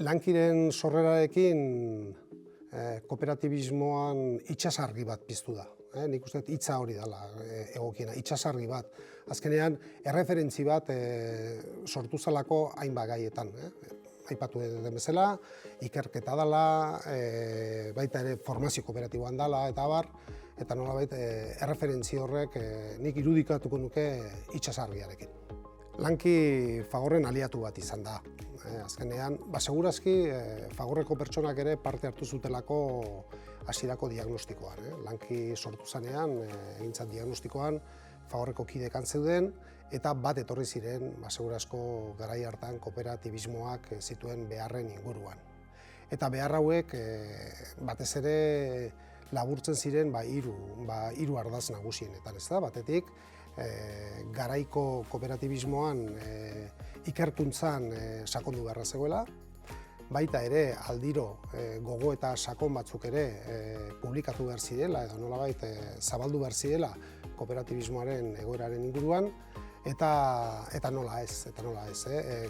Lankiren sorrerarekin kooperatibismoan itsasargi bat piztu da. Nik uste dut hitza hori dela egokiena, itsasargi bat. Azkenean, erreferentzi bat sortu zelako hainbat gaietan. Aipatu den bezala, ikerketa dela, baita ere formazio kooperatiboan dela, eta abar, eta nolabait erreferentzi horrek nik irudikatuko nuke itsasargiarekin. Lanki Fagorren aliatu bat izan da. Azkenean, segurazki Fagorreko pertsonak ere parte hartu zutelako hasierako diagnostikoan. Lanki sortu zanean, egintzat diagnostikoan, Fagorreko kidekan zeuden, eta bat etorri ziren, segurazko garai hartan kooperatibismoak zituen beharren inguruan. Eta behar hauek batez ere laburtzen ziren hiru ardatz nagusienetan, ez da? Batetik, garaiko kooperatibismoan ikerkuntzan sakondu beharra zegoela, baita ere aldiro gogo eta sakon batzuk ere publikatu behar zirela edo nolabait zabaldu behar zirela kooperatibismoaren egoeraren inguruan, eta nola ez.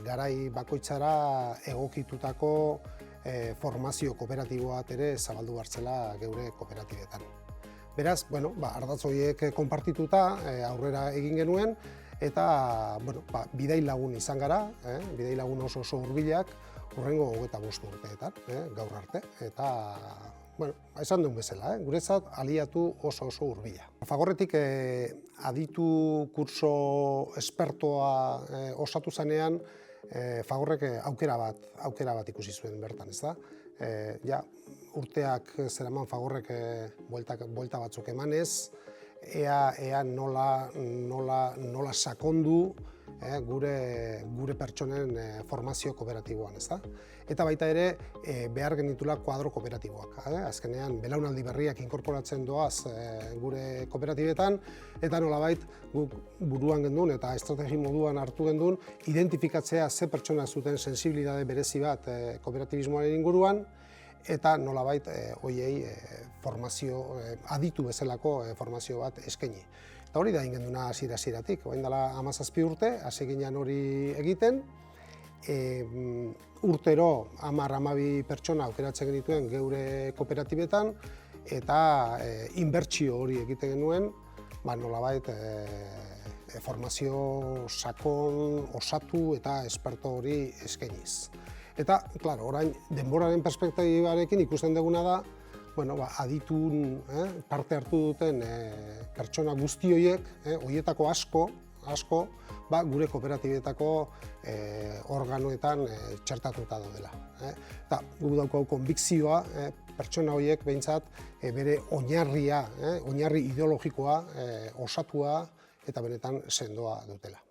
Garai bakoitzara egokitutako formazio kooperatibo bat ere zabaldu behar zela geure kooperatibetan. Beraz, ardatz horiek konpartituta aurrera egin genuen, eta bidai lagun izan gara, bidai lagun oso hurbilak, hurrengo 25 urteetan, gaur arte, eta esan duen bezala, guretzat aliatu oso hurbila. Fagorretik aditu kurso espertoa osatu zanean, Fagorrek aukera bat ikusi zuen bertan, ez da? Urteak zeraman Fagorrek buelta batzuk emanez, ea nola sakondu gure pertsonen formazio kooperatiboan, ez da? Eta baita ere behar genitula kuadro kooperatiboak. Azkenean, belaunaldi berriak inkorporatzen doaz gure kooperatibetan, eta nolabait guk buruan gendun eta estrategi moduan hartu gendun, identifikatzea ze pertsona zuten sensibilitate berezi bat kooperatibismoaren inguruan, eta nolabait hoiei formazio, aditu bezalako formazio bat eskaini. Eta hori da ingenduna hasieratik, orain dela 17 urte, hasi ginen hori egiten, urtero 10-12 pertsona aukeratzen genituen geure kooperatibetan, eta inbertsio hori egiten genuen, nolabait formazio sakon, osatu eta esperto hori eskainiz. Eta, klaro, orain denboraren perspektibarekin ikusten duguna da, aditun parte hartu duten pertsona guzti horiek, horietako asko, gure kooperatibetako organoetan txertatuta daudela. Eta guk daukagu konbikzioa, pertsona horiek behintzat bere oinarri ideologikoa, osatua eta benetan sendoa dutela.